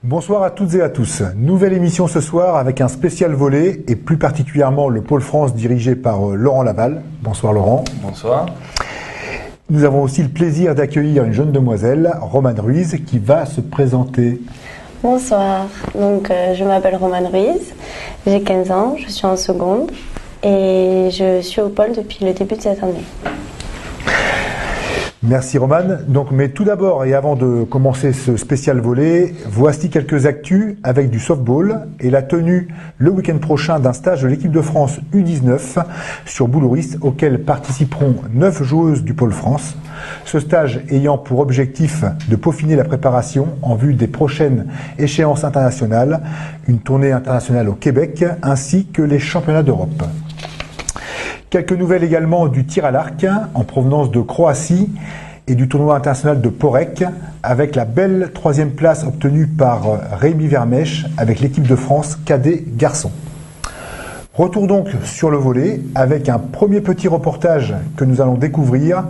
Bonsoir à toutes et à tous. Nouvelle émission ce soir avec un spécial volley et plus particulièrement le Pôle France dirigé par Laurent Laval. Bonsoir Laurent. Bonsoir. Nous avons aussi le plaisir d'accueillir une jeune demoiselle, Romane Ruiz, qui va se présenter. Bonsoir, donc je m'appelle Romane Ruiz, j'ai 15 ans, je suis en seconde et je suis au pôle depuis le début de cette année. Merci Romane. Donc, mais tout d'abord et avant de commencer ce spécial volley, voici quelques actus avec du softball et la tenue le week-end prochain d'un stage de l'équipe de France U19 sur Boulouris auquel participeront 9 joueuses du Pôle France. Ce stage ayant pour objectif de peaufiner la préparation en vue des prochaines échéances internationales, une tournée internationale au Québec ainsi que les championnats d'Europe. Quelques nouvelles également du tir à l'arc en provenance de Croatie et du tournoi international de Porec avec la belle 3e place obtenue par Rémi Vermèche avec l'équipe de France cadet garçon. Retour donc sur le volley avec un premier petit reportage que nous allons découvrir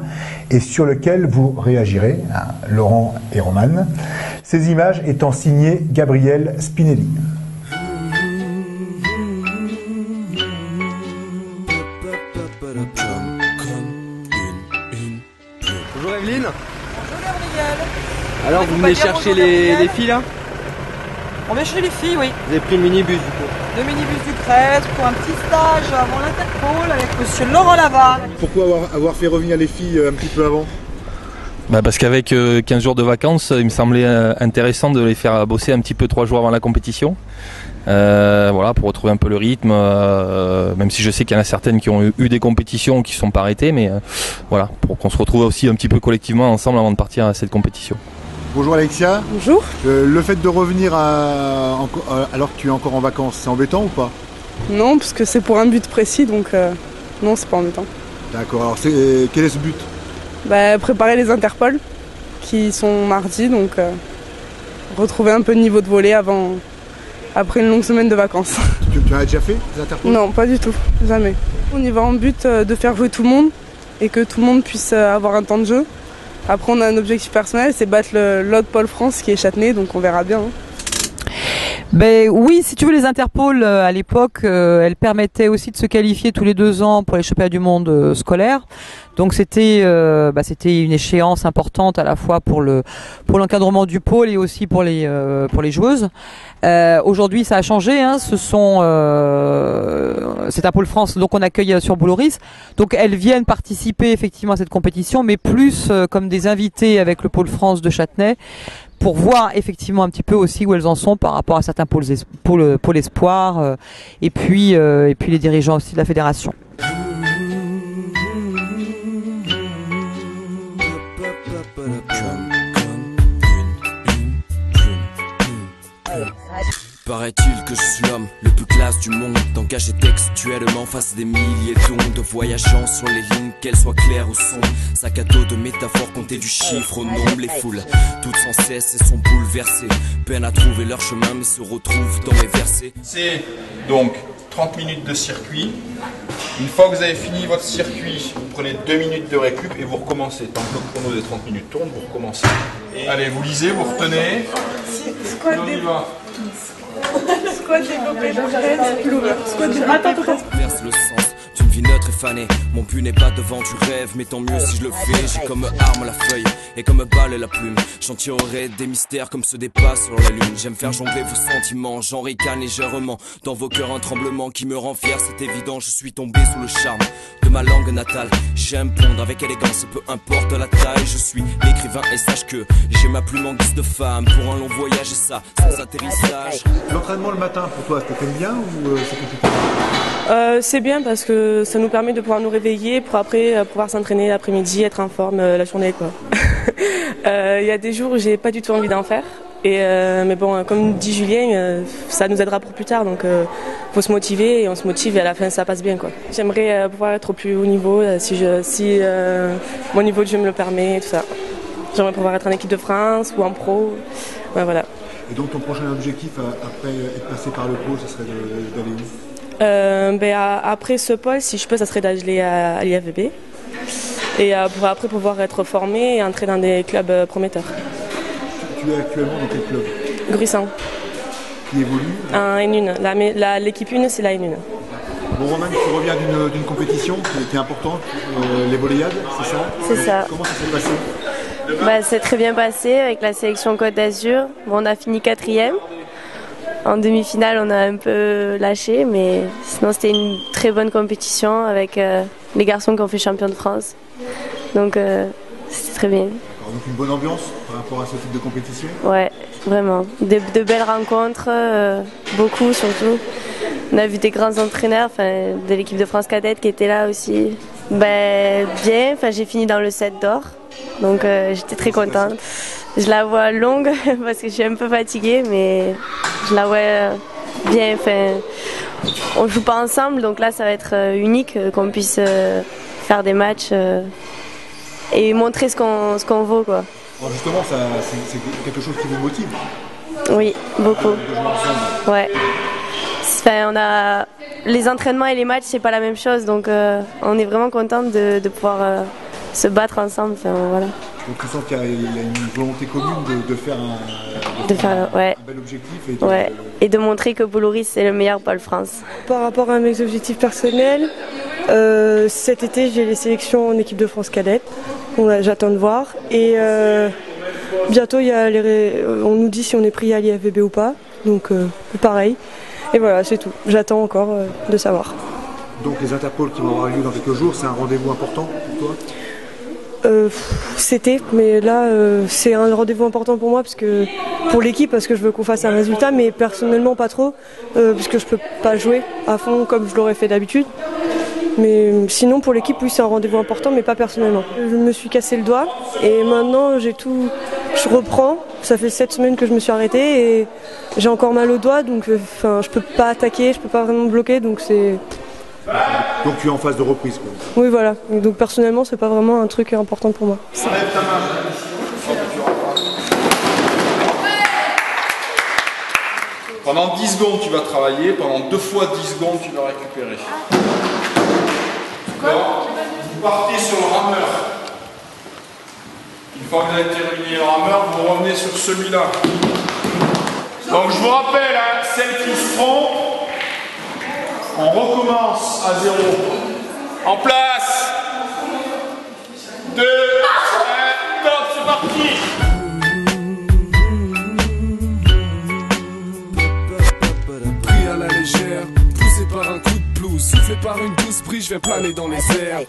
et sur lequel vous réagirez, Laurent et Romane. Ces images étant signées Gabriel Spinelli. Bonjour Evelyne. Bonjour Gabriel. Alors vous venez chercher les filles là? On vient chercher les filles, oui. Vous avez pris le minibus du coup? Le minibus du 13 pour un petit stage avant l'Interpol avec monsieur Laurent Laval. Pourquoi avoir fait revenir les filles un petit peu avant ? Parce qu'avec 15 jours de vacances, il me semblait intéressant de les faire bosser un petit peu 3 jours avant la compétition. Voilà, pour retrouver un peu le rythme, même si je sais qu'il y en a certaines qui ont eu des compétitions qui ne sont pas arrêtées, mais voilà, pour qu'on se retrouve aussi un petit peu collectivement ensemble avant de partir à cette compétition. Bonjour Alexia. Bonjour. Le fait de revenir alors que tu es encore en vacances, c'est embêtant ou pas ? Non, parce que c'est pour un but précis, donc non, c'est pas embêtant. D'accord, alors quel est ce but ? Préparer les Interpol, qui sont mardi, donc retrouver un peu de niveau de volley après une longue semaine de vacances. Tu en as déjà fait des Interpol ? Non, pas du tout, jamais. On y va en but de faire jouer tout le monde et que tout le monde puisse avoir un temps de jeu. Après, on a un objectif personnel, c'est battre l'autre Pôle France qui est Châtenay, donc on verra bien. Oui, si tu veux, les Interpol à l'époque, elles permettaient aussi de se qualifier tous les 2 ans pour les championnats du monde scolaires. Donc c'était une échéance importante à la fois pour l'encadrement du pôle et aussi pour les joueuses. Aujourd'hui, ça a changé. C'est un pôle France, donc on accueille sur Boulouris. Donc elles viennent participer effectivement à cette compétition, mais plus comme des invités avec le pôle France de Châtenay, pour voir effectivement un petit peu aussi où elles en sont par rapport à certains pôles espoirs et puis les dirigeants aussi de la fédération. Paraît-il que je suis l'homme le plus classe du monde, engagé textuellement face à des milliers d'ondes, voyageant sur les lignes, qu'elles soient claires ou sombres. Sac à dos de métaphores, compter du chiffre au nombre, les foules toutes sans cesse et sont bouleversées, peine à trouver leur chemin mais se retrouvent dans mes versets. C'est donc 30 minutes de circuit. Une fois que vous avez fini votre circuit, vous prenez 2 minutes de récup et vous recommencez. Tant que le chrono des 30 minutes tourne, vous recommencez. Allez, vous lisez, vous retenez. Et on y va. Squat développé, Verse le sens d'une vie neutre et fanée. Mon but n'est pas de vendre du rêve, mais tant mieux si je le fais. J'ai comme arme la feuille et comme balle la plume. J'en tirerai des mystères comme ceux des pas sur la lune. J'aime faire jongler vos sentiments, j'en ricane légèrement. Dans vos cœurs un tremblement qui me rend fier, c'est évident. Je suis tombé sous le charme de ma langue natale. J'aime pondre avec élégance, peu importe la taille. Je suis l'écrivain et sache que j'ai ma plume en guise de femme pour un long voyage et ça sans atterrissage. L'entraînement le matin pour toi, t'aimes bien ou c'est compliqué ? C'est bien parce que ça nous permet de pouvoir nous réveiller pour après pouvoir s'entraîner l'après-midi, être en forme la journée, quoi. Il y a des jours où j'ai pas du tout envie d'en faire. Mais bon, comme dit Julien, ça nous aidera pour plus tard, donc faut se motiver et on se motive et à la fin ça passe bien, quoi. J'aimerais pouvoir être au plus haut niveau si mon niveau de jeu me le permet, tout ça. J'aimerais pouvoir être en équipe de France ou en pro, ouais, voilà. Et donc ton prochain objectif après être passé par le pro, ce serait d'aller où ? Après ce pôle, si je peux, ça serait d'aller à l'IFBB. Et pour après pouvoir être formé et entrer dans des clubs prometteurs. Tu es actuellement dans quel club? Gruissant. Qui évolue En N1. L'équipe 1, c'est la N1. Bon, Romain, tu reviens d'une compétition qui était importante, les Voléiades, c'est ça? C'est ça. Comment ça s'est passé? C'est très bien passé avec la sélection Côte d'Azur. Bon, on a fini 4e. En demi-finale, on a un peu lâché, mais sinon c'était une très bonne compétition avec les garçons qui ont fait champion de France. Donc c'était très bien. Donc une bonne ambiance par rapport à ce type de compétition? Ouais, vraiment. De belles rencontres, beaucoup surtout. On a vu des grands entraîneurs de l'équipe de France cadette qui étaient là aussi. Bien, j'ai fini dans le 7 d'or, donc j'étais très contente. Je la vois longue parce que je suis un peu fatiguée, mais je la vois bien. On joue pas ensemble, donc là ça va être unique qu'on puisse faire des matchs et montrer ce qu'on vaut, quoi. Alors justement, c'est quelque chose qui vous motive? Oui, beaucoup. Ouais. On a les entraînements et les matchs, c'est pas la même chose, donc on est vraiment contente de pouvoir se battre ensemble. Voilà. Donc tu sens qu'il y a une volonté commune de faire un bel objectif et de montrer que Boulouris c'est le meilleur pôle France. Par rapport à mes objectifs personnels, cet été j'ai les sélections en équipe de France cadette. J'attends de voir. Et bientôt on nous dit si on est pris à l'IFBB ou pas. Donc pareil. Et voilà, c'est tout. J'attends encore de savoir. Donc les interpôles qui vont avoir lieu dans quelques jours, c'est un rendez-vous important pour toi? C'était, mais là c'est un rendez-vous important pour moi pour l'équipe parce que je veux qu'on fasse un résultat, mais personnellement pas trop parce que je peux pas jouer à fond comme je l'aurais fait d'habitude. Mais sinon pour l'équipe oui c'est un rendez-vous important, mais pas personnellement. Je me suis cassé le doigt et maintenant je reprends. Ça fait 7 semaines que je me suis arrêtée et j'ai encore mal au doigt, donc je peux pas attaquer, je peux pas vraiment bloquer, donc c'est. Donc tu es en phase de reprise, quoi. Oui, voilà. Donc personnellement, c'est pas vraiment un truc important pour moi. Enlève ta main. Pendant 10 secondes, tu vas travailler. Pendant 2 fois 10 secondes, tu vas récupérer. D'accord? Vous partez sur le rameur. Une fois que vous avez terminé le rameur, vous revenez sur celui-là. Donc je vous rappelle, celles qui se trompent, on recommence à 0. En place. 2, 1, top, c'est parti. Pris à la légère, poussé par un coup de blues, soufflé par une douce brise, je vais planer dans les airs.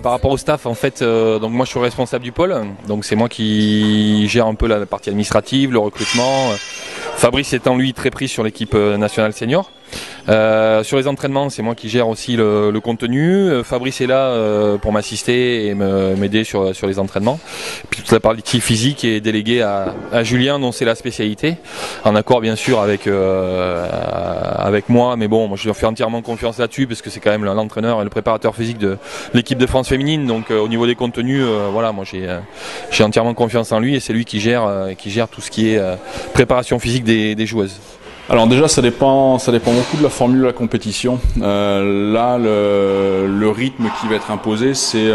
Par rapport au staff, en fait, donc moi je suis responsable du pôle, donc c'est moi qui gère un peu la partie administrative, le recrutement. Fabrice étant lui très pris sur l'équipe nationale senior. Sur les entraînements, c'est moi qui gère aussi le contenu. Fabrice est là pour m'assister et m'aider sur les entraînements. Et puis toute la partie physique est déléguée à Julien, dont c'est la spécialité, en accord bien sûr avec moi. Mais bon, moi je lui fais entièrement confiance là-dessus parce que c'est quand même l'entraîneur et le préparateur physique de l'équipe de France féminine. Donc au niveau des contenus, voilà, moi j'ai entièrement confiance en lui et c'est lui qui gère tout ce qui est préparation physique des joueuses. Alors déjà ça dépend beaucoup de la formule de la compétition. Là le rythme qui va être imposé c'est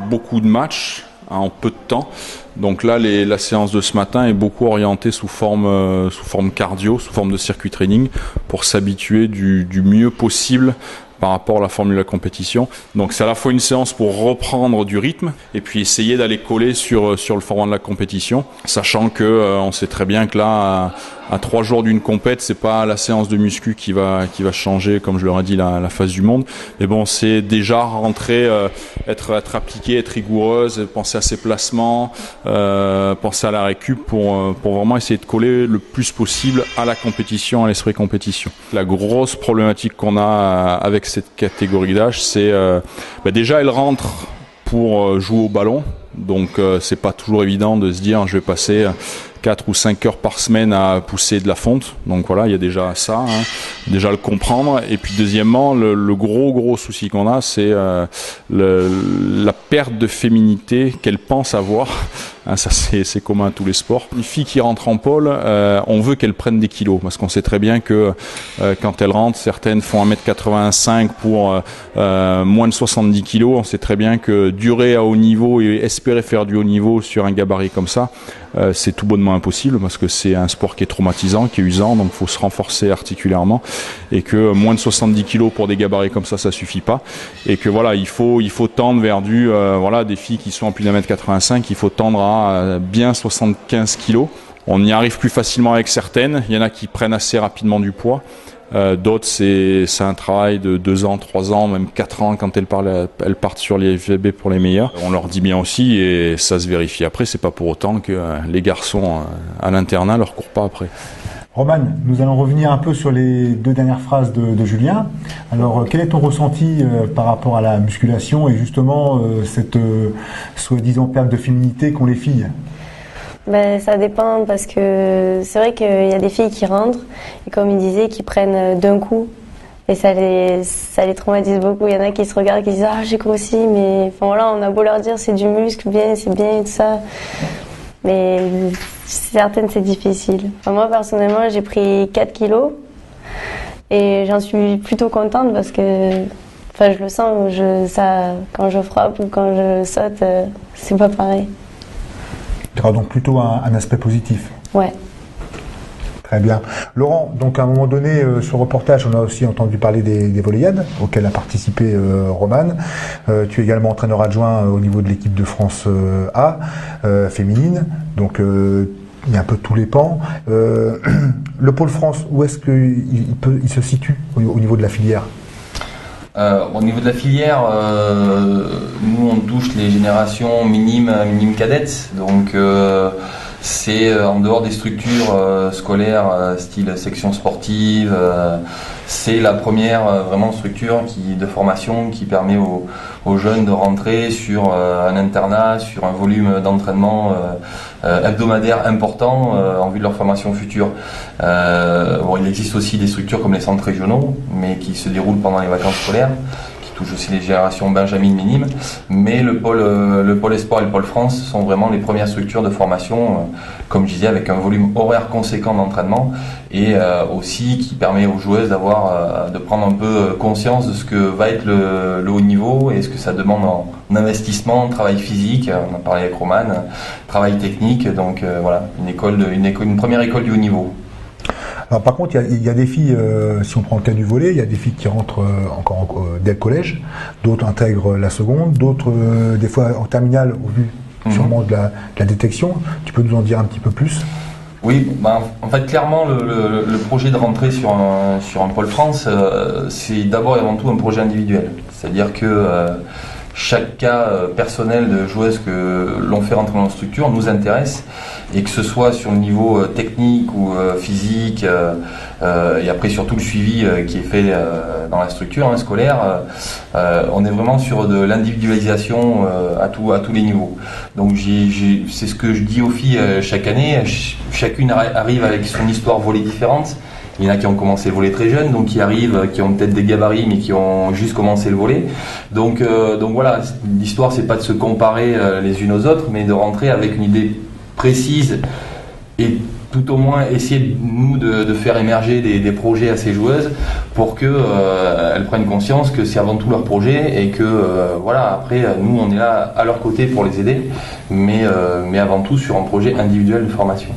beaucoup de matchs en peu de temps. Donc là la séance de ce matin est beaucoup orientée sous forme cardio, sous forme de circuit training pour s'habituer du mieux possible par rapport à la formule de la compétition. Donc c'est à la fois une séance pour reprendre du rythme et puis essayer d'aller coller sur le format de la compétition, sachant que on sait très bien que là à 3 jours d'une compète, c'est pas la séance de muscu qui va changer, comme je leur ai dit, la face du monde. Mais bon, c'est déjà rentrer, être appliqué, être rigoureuse, penser à ses placements, penser à la récup pour vraiment essayer de coller le plus possible à la compétition, à l'esprit compétition. La grosse problématique qu'on a avec cette catégorie d'âge, c'est déjà elle rentre pour jouer au ballon. Donc c'est pas toujours évident de se dire je vais passer 4 ou 5 heures par semaine à pousser de la fonte. Donc voilà, il y a déjà ça, déjà le comprendre. Et puis deuxièmement, le gros souci qu'on a, c'est la perte de féminité qu'elle pense avoir Ça c'est commun à tous les sports. Une fille qui rentre en pôle, on veut qu'elle prenne des kilos parce qu'on sait très bien que quand elle rentre, certaines font 1m85 pour moins de 70 kilos. On sait très bien que durer à haut niveau et espérer faire du haut niveau sur un gabarit comme ça, c'est tout bonnement impossible parce que c'est un sport qui est traumatisant, qui est usant, donc il faut se renforcer articulairement et que moins de 70 kilos pour des gabarits comme ça suffit pas et que voilà, il faut tendre vers des filles qui sont en plus d'1m85, il faut tendre à bien 75 kilos. On y arrive plus facilement avec certaines, il y en a qui prennent assez rapidement du poids. D'autres, c'est un travail de 2 ans, 3 ans, même 4 ans quand elles partent sur les FFB pour les meilleurs. On leur dit bien aussi et ça se vérifie après. C'est pas pour autant que les garçons à l'internat leur courent pas après. Roman, nous allons revenir un peu sur les 2 dernières phrases de Julien. Alors, quel est ton ressenti par rapport à la musculation et justement cette soi-disant perte de féminité qu'ont les filles ? Ben, ça dépend parce que c'est vrai qu'il y a des filles qui rentrent et comme il disait, qui prennent d'un coup et ça les traumatise beaucoup. Il y en a qui se regardent, qui disent « Ah, j'ai grossi », mais enfin, voilà, on a beau leur dire c'est du muscle, bien, c'est bien et tout ça. Mais certaines, c'est difficile. Enfin, moi, personnellement, j'ai pris 4 kilos et j'en suis plutôt contente parce que enfin, je le sens, quand je frappe ou quand je saute, c'est pas pareil. Tu auras donc plutôt un aspect positif. Ouais. Très bien. Laurent, donc à un moment donné, sur le reportage, on a aussi entendu parler des volleyades auxquelles a participé Roman. Tu es également entraîneur adjoint au niveau de l'équipe de France A, féminine. Donc il y a un peu tous les pans. Le pôle France, où est-ce qu'il se situe au niveau de la filière ? Au niveau de la filière, nous on touche les générations minimes cadettes, donc c'est en dehors des structures scolaires style section sportive, c'est la première vraiment structure de formation qui permet aux jeunes de rentrer sur un internat, sur un volume d'entraînement hebdomadaire important en vue de leur formation future. Il existe aussi des structures comme les centres régionaux, mais qui se déroulent pendant les vacances scolaires, qui touchent aussi les générations benjamines minimes. Mais le pôle Espoir et le pôle France sont vraiment les premières structures de formation, comme je disais, avec un volume horaire conséquent d'entraînement et aussi qui permet aux joueuses de prendre un peu conscience de ce que va être le haut niveau et ce que ça demande en investissement, travail physique, on en parlait avec Roman, travail technique, donc voilà, une première école du haut niveau. Alors par contre, il y a des filles, si on prend le cas du volley, il y a des filles qui rentrent encore dès le collège, d'autres intègrent la seconde, d'autres des fois en terminale au vu sûrement de la détection. Tu peux nous en dire un petit peu plus ? Oui, en fait clairement le projet de rentrer sur un pôle France, c'est d'abord et avant tout un projet individuel. C'est-à-dire que chaque cas personnel de joueuse que l'on fait rentrer dans la structure nous intéresse, et que ce soit sur le niveau technique ou physique, et après surtout le suivi qui est fait dans la structure scolaire, on est vraiment sur de l'individualisation à tous les niveaux. Donc c'est ce que je dis aux filles chaque année, chacune arrive avec son histoire volley différente. Il y en a qui ont commencé le volley très jeune, donc qui arrivent, qui ont peut-être des gabarits, mais qui ont juste commencé le volley. Donc voilà, l'histoire c'est pas de se comparer les unes aux autres, mais de rentrer avec une idée précise et tout au moins essayer de faire émerger des projets à ces joueuses pour qu'elles prennent conscience que c'est avant tout leur projet et que voilà, après nous on est là à leur côté pour les aider, mais avant tout sur un projet individuel de formation.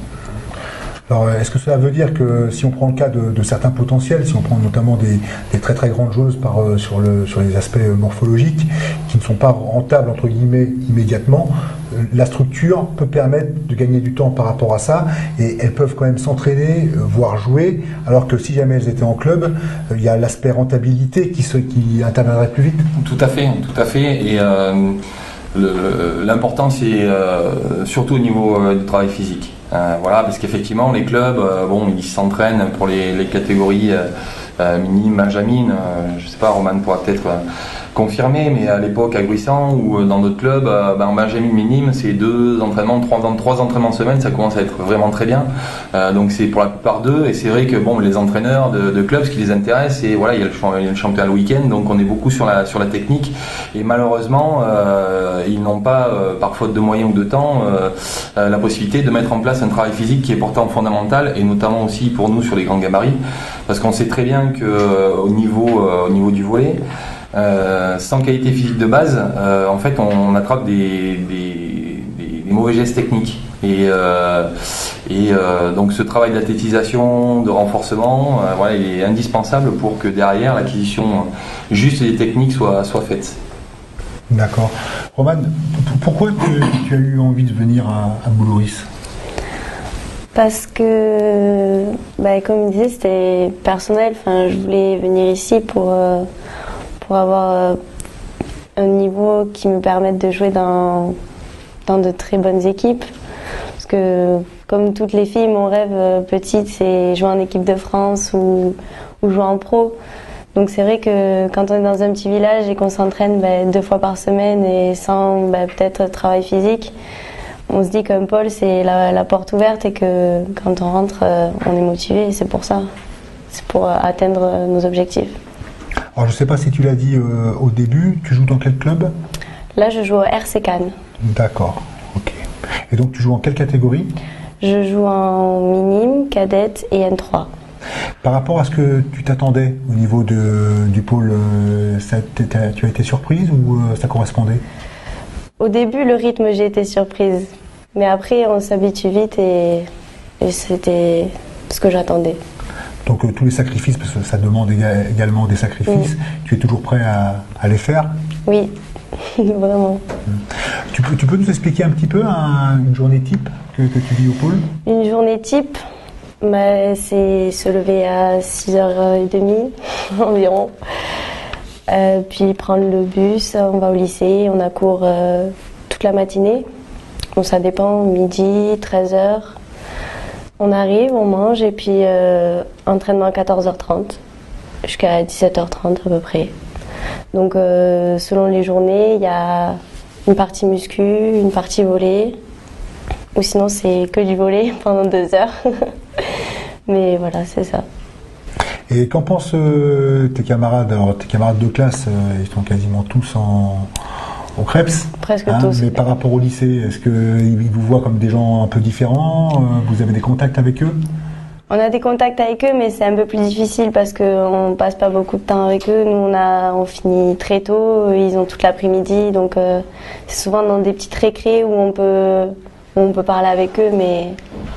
Alors, est-ce que cela veut dire que si on prend le cas de certains potentiels, si on prend notamment des très très grandes joueuses sur les aspects morphologiques qui ne sont pas rentables entre guillemets immédiatement, la structure peut permettre de gagner du temps par rapport à ça et elles peuvent quand même s'entraîner, voire jouer, alors que si jamais elles étaient en club, il y a l'aspect rentabilité qui interviendrait plus vite. Tout à fait. Et l'important c'est surtout au niveau du travail physique. Voilà, parce qu'effectivement les clubs, ils s'entraînent pour les catégories minimes, benjamines. Je sais pas, Roman pourra peut-être confirmé, mais à l'époque à Gruissant ou dans d'autres clubs, en Benjamin minime, c'est 2 entraînements, 3 entraînements semaine, ça commence à être vraiment très bien. Donc c'est pour la plupart 2, et c'est vrai que bon, les entraîneurs de clubs, ce qui les intéresse, c'est voilà, il y a le championnat le week-end, donc on est beaucoup sur la technique, et malheureusement ils n'ont pas, par faute de moyens ou de temps, la possibilité de mettre en place un travail physique qui est pourtant fondamental, et notamment aussi pour nous sur les grands gabarits, parce qu'on sait très bien que au niveau du volley, sans qualité physique de base, en fait on attrape des mauvais gestes techniques, et donc ce travail d'athlétisation, de renforcement, voilà, il est indispensable pour que derrière l'acquisition juste des techniques soit faite. D'accord. Romane, pourquoi tu as eu envie de venir à Boulorris? Parce que, comme il disait, c'était personnel. Enfin, je voulais venir ici pour avoir un niveau qui me permette de jouer dans de très bonnes équipes. Parce que, comme toutes les filles, mon rêve petite, c'est jouer en équipe de France ou jouer en pro. Donc c'est vrai que quand on est dans un petit village et qu'on s'entraîne 2 fois par semaine et sans peut-être travail physique, on se dit qu'un pôle c'est la porte ouverte, et que quand on rentre, on est motivé, et c'est pour ça. C'est pour atteindre nos objectifs. Alors je ne sais pas si tu l'as dit au début, tu joues dans quel club? Là je joue au RC Cannes. D'accord, ok. Et donc tu joues en quelle catégorie? Je joue en minime, cadette et N3. Par rapport à ce que tu t'attendais au niveau du pôle, tu as été surprise ou ça correspondait? Au début, le rythme, j'ai été surprise. Mais après, on s'habitue vite, et c'était ce que j'attendais. Donc tous les sacrifices, parce que ça demande également des sacrifices, tu es toujours prêt à les faire? Oui, vraiment. Tu peux nous expliquer un petit peu une journée type que tu vis au pôle? Une journée type, c'est se lever à 6h30 environ. Puis prendre le bus, on va au lycée, on a cours toute la matinée. Donc ça dépend, midi, 13h. On arrive, on mange, et puis entraînement à 14h30 jusqu'à 17h30 à peu près. Donc selon les journées, il y a une partie muscu, une partie volley, ou sinon c'est que du volley pendant 2 heures. Mais voilà, c'est ça. Et qu'en pensent tes camarades? Alors, tes camarades de classe, ils sont quasiment tous au Krebs. Presque tous. Mais par rapport au lycée, est-ce qu'ils vous voient comme des gens un peu différents? Vous avez des contacts avec eux? On a des contacts avec eux, mais c'est un peu plus difficile parce qu'on passe pas beaucoup de temps avec eux. Nous, on finit très tôt, ils ont toute l'après-midi, donc c'est souvent dans des petites récrés où on peut parler avec eux, mais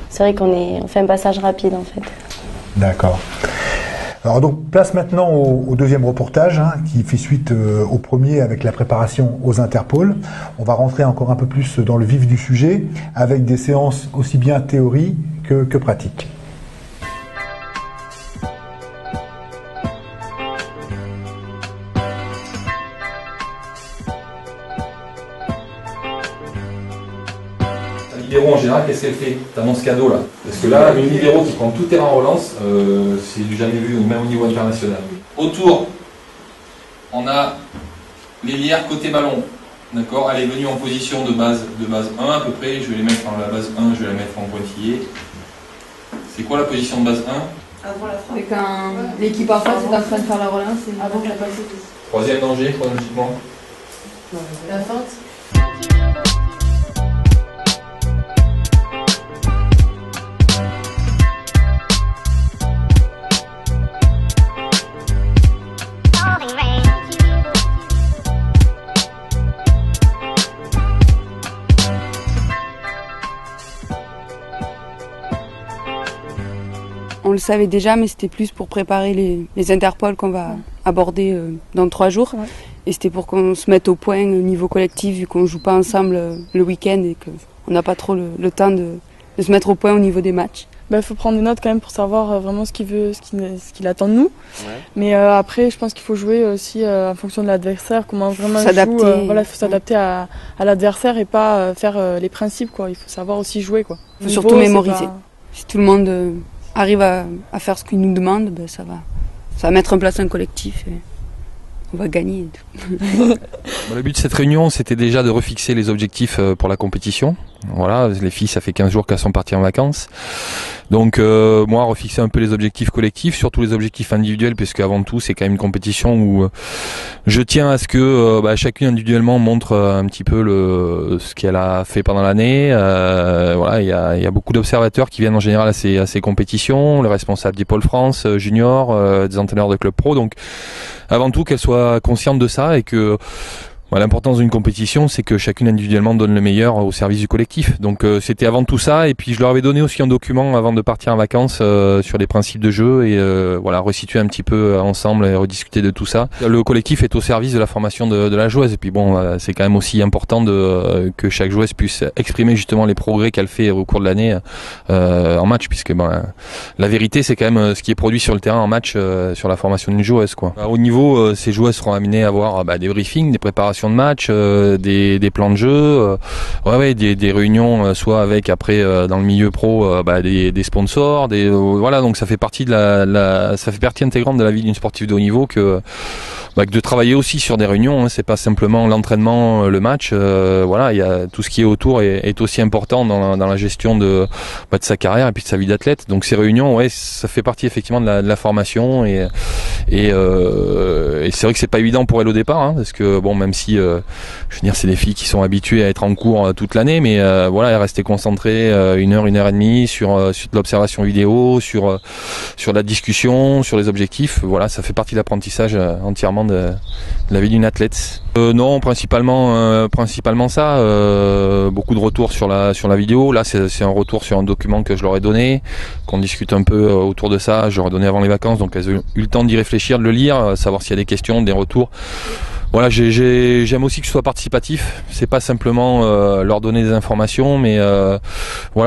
c'est vrai qu'on fait un passage rapide en fait. D'accord. Alors donc place maintenant au deuxième reportage qui fait suite au premier avec la préparation aux Interpôles. On va rentrer encore un peu plus dans le vif du sujet avec des séances aussi bien théorie que pratiques. En général, qu'est-ce qu'elle fait? T'as mon cadeau là. Parce que là, une libéro qui prend tout terrain en relance, c'est du jamais vu, même au niveau international. Autour, on a l'ailière côté ballon. D'accord? Elle est venue en position de base 1 à peu près. Je vais les mettre en la base 1, je vais la mettre en pointillé. C'est quoi la position de base 1? Avant la frappe. Et quand l'équipe en face est en train de faire la relance, c'est avant que la passe. Troisième danger, chronologiquement. La feinte. On le savait déjà, mais c'était plus pour préparer les interpôles qu'on va aborder dans 3 jours. Ouais. Et c'était pour qu'on se mette au point au niveau collectif, vu qu'on ne joue pas ensemble le week-end et qu'on n'a pas trop le temps de se mettre au point au niveau des matchs. Il faut prendre des notes quand même pour savoir vraiment ce qu'il attend de nous. Ouais. Mais après, je pense qu'il faut jouer aussi en fonction de l'adversaire, comment vraiment il joue. Il faut s'adapter à l'adversaire et pas faire les principes, quoi. Il faut savoir aussi jouer, quoi. Il faut surtout mémoriser. Si tout le monde arrive à faire ce qu'il nous demande, ça va mettre en place un collectif on va gagner. Le but de cette réunion, c'était déjà de refixer les objectifs pour la compétition. Voilà, les filles, ça fait 15 jours qu'elles sont parties en vacances. Donc moi, refixer un peu les objectifs collectifs, surtout les objectifs individuels, puisque avant tout, c'est quand même une compétition où je tiens à ce que chacune individuellement montre un petit peu ce qu'elle a fait pendant l'année. Voilà, il y a beaucoup d'observateurs qui viennent en général à ces compétitions, le responsable du Pôle France junior, des entraîneurs de club pro. Donc avant tout, qu'elles soient conscientes de ça et que l'importance d'une compétition, c'est que chacune individuellement donne le meilleur au service du collectif. Donc c'était avant tout ça, et puis je leur avais donné aussi un document avant de partir en vacances sur les principes de jeu, et resituer un petit peu ensemble et rediscuter de tout ça. Le collectif est au service de la formation de la joueuse, et puis c'est quand même aussi important que chaque joueuse puisse exprimer justement les progrès qu'elle fait au cours de l'année en match, puisque la vérité, c'est quand même ce qui est produit sur le terrain en match sur la formation d'une joueuse, quoi. Au niveau, ces joueuses seront amenées à avoir des briefings, des préparations de match, des plans de jeu, des réunions, soit avec après dans le milieu pro des sponsors, donc ça fait partie ça fait partie intégrante de la vie d'une sportive de haut niveau que de travailler aussi sur des réunions, hein. C'est pas simplement l'entraînement, le match, il y a tout ce qui est autour est aussi important dans la gestion de sa carrière et puis de sa vie d'athlète. Donc ces réunions, ça fait partie effectivement de la formation, et c'est vrai que c'est pas évident pour elles au départ, hein, parce que même si je veux dire, c'est des filles qui sont habituées à être en cours toute l'année, mais elles restaient concentrées 1 heure, 1 heure et demie sur de l'observation vidéo, sur la discussion, sur les objectifs. Voilà, ça fait partie de l'apprentissage entièrement de la vie d'une athlète. Non, principalement ça. Beaucoup de retours sur la vidéo. Là, c'est un retour sur un document que je leur ai donné, qu'on discute un peu autour de ça. Je leur ai donné avant les vacances, donc elles ont eu le temps d'y réfléchir, de le lire, savoir s'il y a des questions, des retours. Voilà, j'aime aussi que ce soit participatif. C'est pas simplement leur donner des informations, mais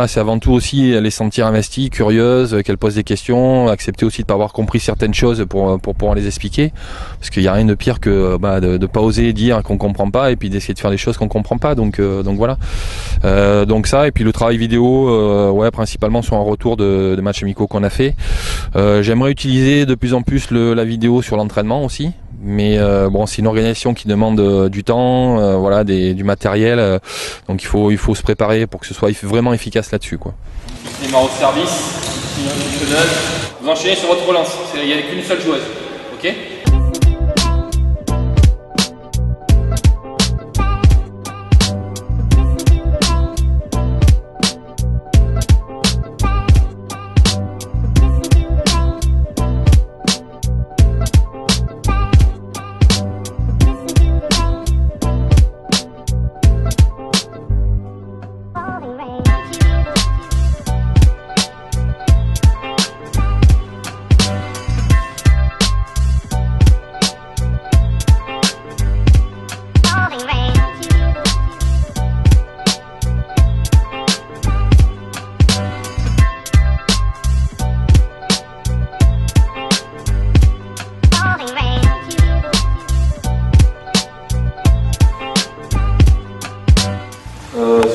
c'est avant tout aussi les sentir investies, curieuses, qu'elles posent des questions, accepter aussi de pas avoir compris certaines choses pour pouvoir les expliquer, parce qu'il y a rien de pire que de pas oser dire qu'on comprend pas et puis d'essayer de faire des choses qu'on comprend pas. Donc voilà. Donc ça, et puis le travail vidéo, principalement sur un retour de matchs amicaux qu'on a fait. J'aimerais utiliser de plus en plus la vidéo sur l'entraînement aussi. Mais c'est une organisation qui demande du temps, du matériel, donc il faut se préparer pour que ce soit vraiment efficace là-dessus, quoi. Démarre au service, vous enchaînez sur votre relance, il n'y a qu'une seule joueuse, ok ?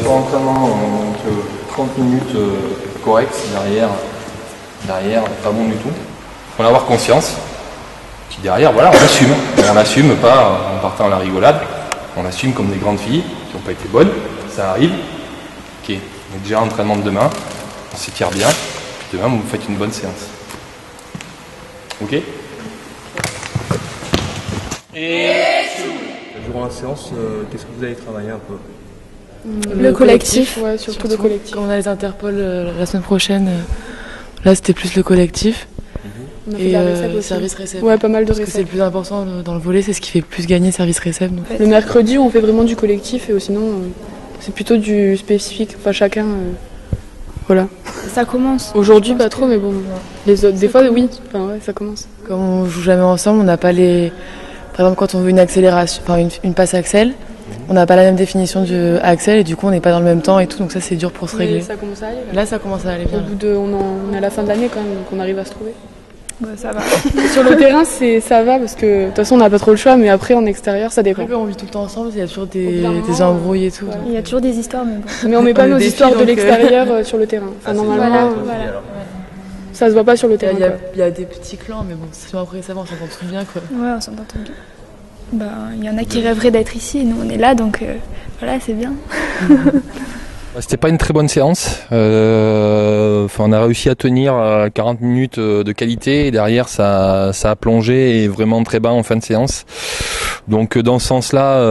Sur l'entraînement, 30 minutes correctes, derrière pas bon du tout. Il faut en avoir conscience. Puis derrière, on assume pas en partant à la rigolade, on assume comme des grandes filles qui n'ont pas été bonnes, ça arrive. Ok, on est déjà en entraînement de demain, on s'étire bien, puis demain vous faites une bonne séance. Ok ? Et durant la séance, qu'est-ce que vous allez travailler un peu ? Le collectif, surtout le collectif. Quand on a les interpolls la semaine prochaine, là c'était plus le collectif. On a fait de la service récep. Ouais, pas mal de récep. C'est le plus important dans le volley, c'est ce qui fait plus gagner service récep. Donc. Le mercredi, on fait vraiment du collectif, et sinon, c'est plutôt du spécifique. Enfin, chacun. Voilà. Ça commence. Aujourd'hui, pas trop, mais bon. Les autres, des fois, oui. Enfin, ça commence. Comme on joue jamais ensemble, on n'a pas les. Par exemple, quand on veut une accélération, enfin une passe axel, on n'a pas la même définition du axel et du coup on n'est pas dans le même temps et tout, donc ça c'est dur pour se régler. Mais ça commence à aller. Là ça commence à aller bien. Au bout on est à la fin de l'année quand même, donc on arrive à se trouver. Ouais, ça va. Sur le terrain ça va parce que de toute façon on n'a pas trop le choix, mais après en extérieur ça dépend. Après quand on vit tout le temps ensemble, il y a toujours des embrouilles et tout. Ouais. Il y a toujours des histoires, mais bon. Mais on met pas nos histoires de l'extérieur sur le terrain. Enfin, normalement, ça se voit pas sur le terrain. Il y a des petits clans, mais bon, après ça va, on s'entend tout bien quoi. Ouais, on s'entend tout bien. Il y en a qui rêveraient d'être ici et nous on est là, donc voilà, c'est bien. C'était pas une très bonne séance. On a réussi à tenir 40 minutes de qualité et derrière ça a plongé et vraiment très bas en fin de séance. Donc dans ce sens-là,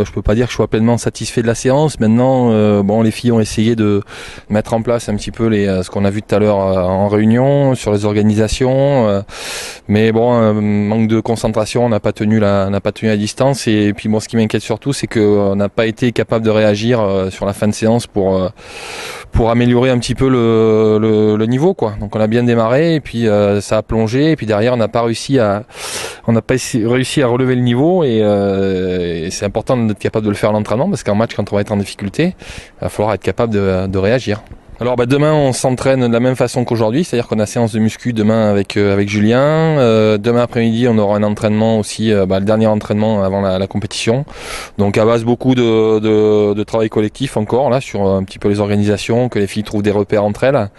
je peux pas dire que je sois pleinement satisfait de la séance. Maintenant, les filles ont essayé de mettre en place un petit peu ce qu'on a vu tout à l'heure en réunion sur les organisations. Mais manque de concentration, on n'a pas tenu la distance. Et puis ce qui m'inquiète surtout, c'est qu'on n'a pas été capable de réagir sur la fin de séance pour améliorer un petit peu le niveau, quoi. Donc on a bien démarré et puis ça a plongé et puis derrière on n'a pas réussi à relever le niveau et c'est important d'être capable de le faire à l'entraînement parce qu'en match, quand on va être en difficulté, il va falloir être capable de réagir. Alors demain on s'entraîne de la même façon qu'aujourd'hui, c'est-à-dire qu'on a séance de muscu demain avec Julien. Demain après-midi on aura un entraînement aussi, le dernier entraînement avant la compétition. Donc à base beaucoup de travail collectif encore là sur un petit peu les organisations, que les filles trouvent des repères entre elles.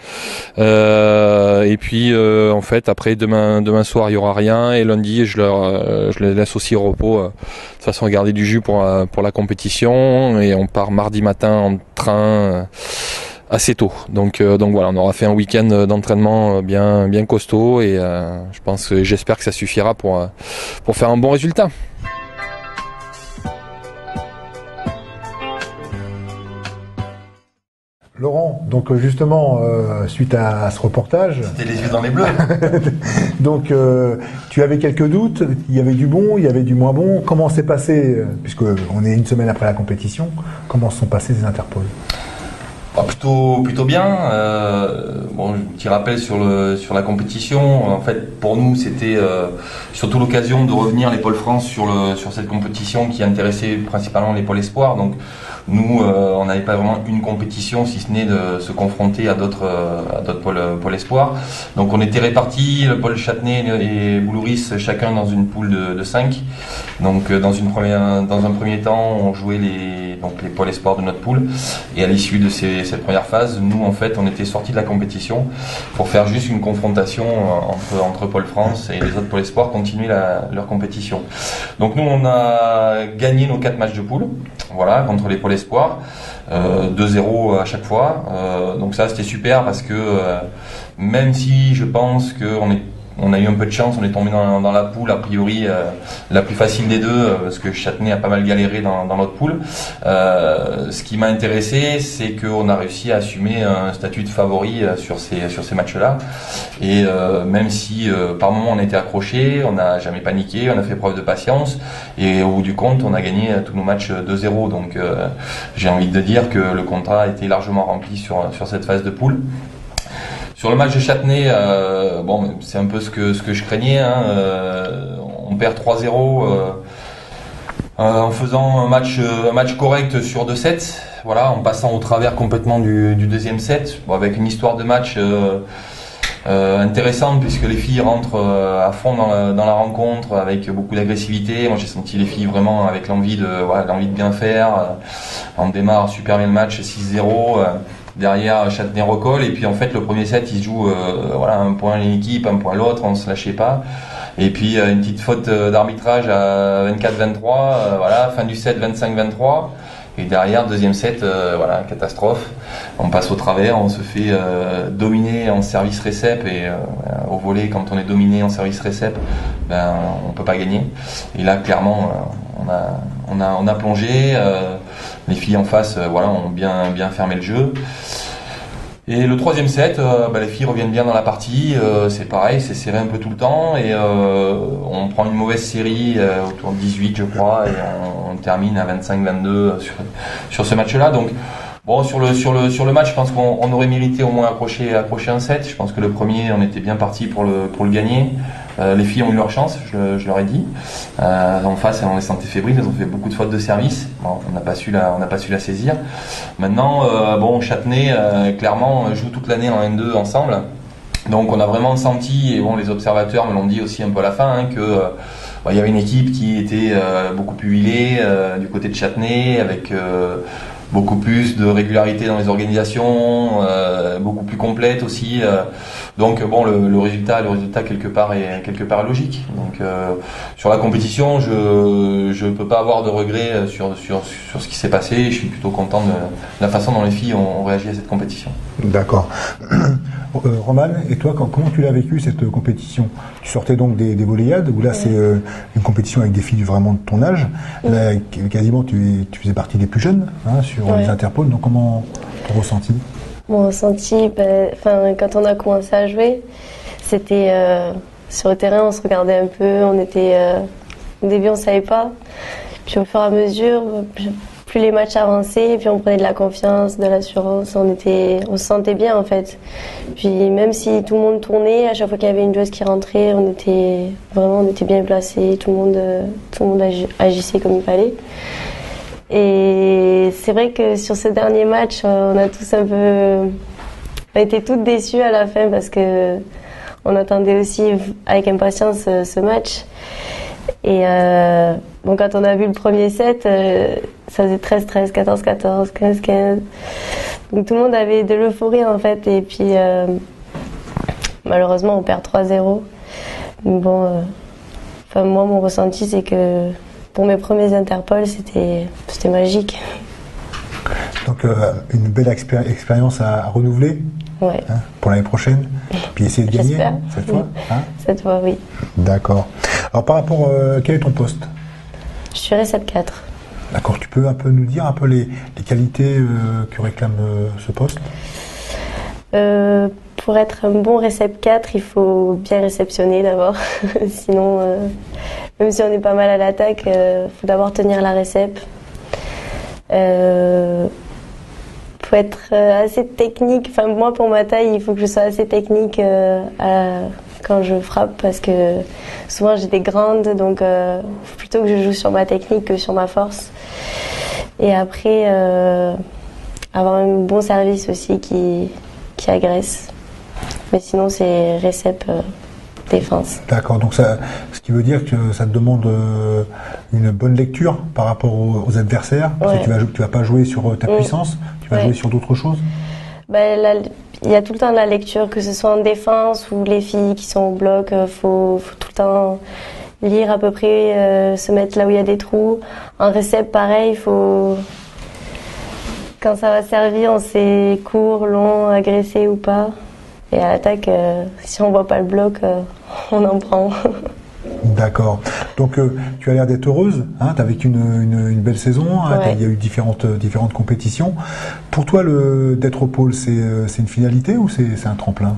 Et puis en fait après demain soir il y aura rien et lundi je les laisse aussi au repos de toute façon garder du jus pour la compétition et on part mardi matin en train. Assez tôt, donc voilà, on aura fait un week-end d'entraînement bien costaud et j'espère que ça suffira pour faire un bon résultat. Laurent, donc justement, suite à ce reportage... C'était les yeux dans les bleus. Donc, tu avais quelques doutes, il y avait du bon, il y avait du moins bon. Comment s'est passé, puisqu'on est une semaine après la compétition, comment se sont passés ces interpôles ? Plutôt bien. Petit rappel sur la compétition. En fait, pour nous, c'était surtout l'occasion de revenir les Pôles France sur cette compétition qui intéressait principalement les Pôles Espoirs. Donc, nous, on n'avait pas vraiment une compétition, si ce n'est de se confronter à d'autres pôles Espoirs. Donc, on était répartis, le pôle Châtenay et Boulouris, chacun dans une poule de 5. Donc, dans un premier temps, on jouait les pôles Espoirs de notre poule. Et à l'issue de cette première phase, nous, en fait, on était sortis de la compétition pour faire juste une confrontation entre Pôle France et les autres pôles Espoirs continuer leur compétition. Donc, nous, on a gagné nos 4 matchs de poule, voilà, contre les pôles Espoirs, 2-0 à chaque fois. Donc ça, c'était super parce que même si je pense qu'on a eu un peu de chance, on est tombé dans la poule a priori la plus facile des deux parce que Châtenay a pas mal galéré dans notre poule. Ce qui m'a intéressé, c'est qu'on a réussi à assumer un statut de favori sur ces matchs-là. Et même si par moment on a été accroché, on n'a jamais paniqué, on a fait preuve de patience et au bout du compte, on a gagné tous nos matchs 2-0. Donc j'ai envie de dire que le contrat a été largement rempli sur cette phase de poule. Sur le match de Châtenay, c'est un peu ce que je craignais. On perd 3-0 en faisant un match correct sur 2 sets. Voilà, en passant au travers complètement du deuxième set, avec une histoire de match intéressante puisque les filles rentrent à fond dans la rencontre avec beaucoup d'agressivité. Moi, j'ai senti les filles vraiment avec l'envie de bien faire. On démarre super bien le match 6-0. Derrière, Châtenay recolle et puis en fait le premier set il se joue un point l'équipe, un point l'autre, on se lâchait pas. Et puis une petite faute d'arbitrage à 24-23, fin du set 25-23. Et derrière, deuxième set, catastrophe. On passe au travers, on se fait dominer en service récep et au volley, quand on est dominé en service récep, on peut pas gagner. Et là, clairement, on a plongé. Les filles en face, ont bien fermé le jeu. Et le troisième set, les filles reviennent bien dans la partie, c'est pareil, c'est serré un peu tout le temps et on prend une mauvaise série autour de 18 je crois et on termine à 25-22 sur ce match-là. Donc sur le match, je pense qu'on aurait mérité au moins accrocher un set. Je pense que le premier, on était bien parti pour le gagner. Les filles ont eu leur chance, je leur ai dit. En face, elles ont les sentait fébriles, elles ont fait beaucoup de fautes de service. Bon, on n'a pas su la saisir. Maintenant, Châtenay, clairement, joue toute l'année en N2 ensemble. Donc on a vraiment senti, et les observateurs me l'ont dit aussi un peu à la fin, que il y avait une équipe qui était beaucoup plus huilée du côté de Châtenay, avec beaucoup plus de régularité dans les organisations, beaucoup plus complète aussi. Donc bon, le résultat quelque part est logique. Donc sur la compétition, je peux pas avoir de regrets sur ce qui s'est passé. Je suis plutôt content de la façon dont les filles ont réagi à cette compétition. D'accord. Roman, et toi, comment tu l'as vécu cette compétition? Tu sortais donc des Voléiades, où là c'est une compétition avec des filles vraiment de ton âge. Là, quasiment tu faisais partie des plus jeunes sur les Interpol. Donc comment ton ressenti? Mon ressenti, quand on a commencé à jouer, c'était sur le terrain, on se regardait un peu, au début on savait pas, puis au fur et à mesure, plus les matchs avançaient, puis on prenait de la confiance, de l'assurance, on se sentait bien en fait. Puis même si tout le monde tournait, à chaque fois qu'il y avait une joueuse qui rentrait, on était bien placés, tout le monde agissait comme il fallait. Et c'est vrai que sur ce dernier match, on était toutes déçues à la fin parce que on attendait aussi avec impatience ce match. Et quand on a vu le premier set, ça faisait 13-13, 14-14, 15-15. Donc tout le monde avait de l'euphorie en fait. Et puis malheureusement, on perd 3-0. Bon, moi, mon ressenti, c'est que pour mes premiers Interpol, c'était magique. Donc une belle expérience à renouveler pour l'année prochaine, puis essayer de gagner cette fois. Cette fois, oui. D'accord. Alors par rapport, quel est ton poste? Je suis récep 4. D'accord, tu peux un peu nous dire un peu les qualités que réclame ce poste? Pour être un bon récep 4, il faut bien réceptionner d'abord. Sinon, même si on est pas mal à l'attaque, il faut d'abord tenir la récep. Faut être assez technique. Enfin, moi, pour ma taille, il faut que je sois assez technique quand je frappe parce que souvent j'ai des grandes, donc faut plutôt que je joue sur ma technique que sur ma force. Et après, avoir un bon service aussi qui agresse. Mais sinon, c'est récep défense. D'accord, donc ce qui veut dire que ça te demande une bonne lecture par rapport aux adversaires, parce que tu vas pas jouer sur ta puissance, tu vas jouer sur d'autres choses. Il y a tout le temps de la lecture, que ce soit en défense ou les filles qui sont au bloc, faut tout le temps lire à peu près, se mettre là où il y a des trous. En récep, pareil, quand ça va servir, on sait court, long, agressé ou pas. Et à l'attaque, si on voit pas le bloc, on en prend. D'accord. Donc tu as l'air d'être heureuse, tu as vécu une belle saison, il y a eu différentes compétitions. Pour toi, d'être au pôle, c'est une finalité ou c'est un tremplin?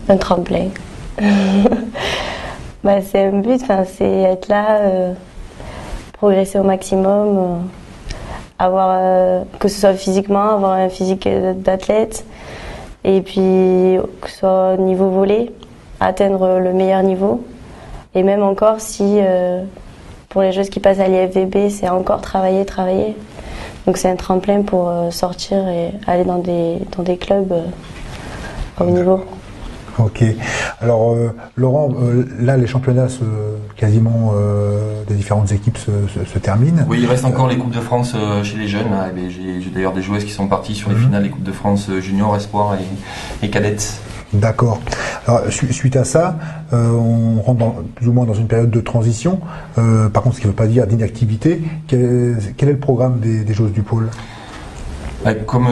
Un tremplin. C'est un but, c'est être là, progresser au maximum, que ce soit physiquement, avoir un physique d'athlète, et puis que ce soit au niveau volley, atteindre le meilleur niveau. Et même encore si, pour les joueuses qui passent à l'IFVB, c'est encore travailler. Donc c'est un tremplin pour sortir et aller dans des clubs au haut niveau. Ok. Alors Laurent, là les championnats quasiment des différentes équipes se terminent. Oui, il reste encore les Coupes de France chez les jeunes. J'ai d'ailleurs des joueuses qui sont parties sur les finales des Coupes de France junior, espoir et cadettes. D'accord. Alors, suite à ça, on rentre plus ou moins dans une période de transition. Par contre, ce qui ne veut pas dire d'inactivité. Quel est le programme des joueuses du pôle? Comme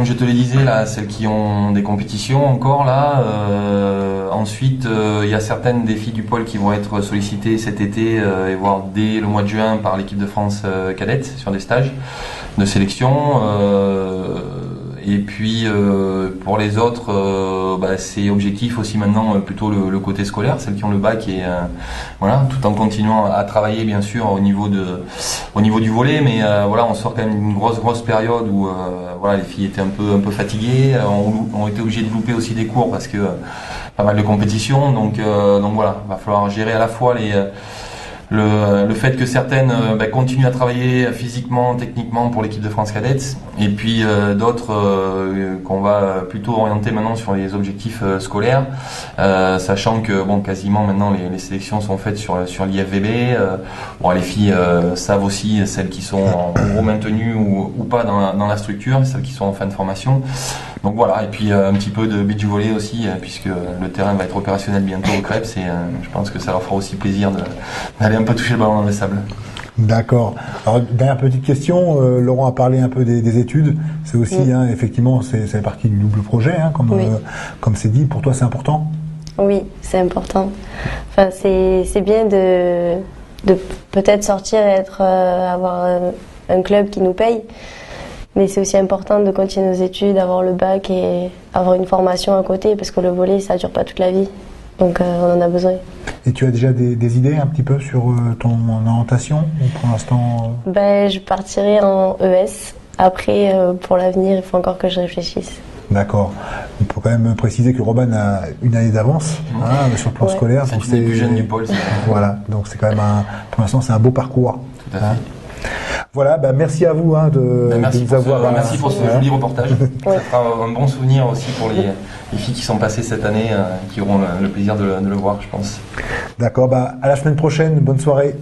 je te le disais, là, celles qui ont des compétitions encore là. Ensuite, il y a certaines des filles du pôle qui vont être sollicitées cet été et voire dès le mois de juin par l'équipe de France cadette sur des stages de sélection. Et puis pour les autres, c'est objectif aussi maintenant plutôt le côté scolaire, celles qui ont le bac et tout en continuant à travailler bien sûr au niveau du volley, mais on sort quand même d'une grosse période où les filles étaient un peu fatiguées, ont été obligées de louper aussi des cours parce que pas mal de compétitions, donc va falloir gérer à la fois le fait que certaines continuent à travailler physiquement, techniquement pour l'équipe de France Cadettes, et puis d'autres qu'on va plutôt orienter maintenant sur les objectifs scolaires, sachant que quasiment maintenant les sélections sont faites sur l'IFVB. Les filles savent aussi, celles qui sont en gros maintenues ou pas dans la structure, celles qui sont en fin de formation. Donc voilà, et puis un petit peu de beach volley aussi, puisque le terrain va être opérationnel bientôt au Krebs, et je pense que ça leur fera aussi plaisir d'aller un peu toucher le ballon dans le sable. D'accord. Alors, dernière petite question, Laurent a parlé un peu des études, c'est aussi, effectivement, ça fait partie du double projet, comme c'est dit. Pour toi, c'est important ? Oui, c'est important. Enfin, c'est bien de peut-être sortir et avoir un club qui nous paye. Mais c'est aussi important de continuer nos études, avoir le bac et avoir une formation à côté, parce que le volley, ça dure pas toute la vie. Donc on en a besoin. Et tu as déjà des idées un petit peu sur ton orientation, ou pour l'instant Je partirai en ES. Après, pour l'avenir, il faut encore que je réfléchisse. D'accord. Il faut quand même préciser que Robin a une année d'avance sur le plan scolaire. C'est une des plus jeunes du pôle. Voilà, donc c'est quand même pour l'instant, c'est un beau parcours. Tout à fait. Voilà, merci à vous de nous avoir. Merci pour ce joli reportage. Ça fera un bon souvenir aussi pour les filles qui sont passées cette année, qui auront le plaisir de le voir, je pense. D'accord, à la semaine prochaine. Bonne soirée.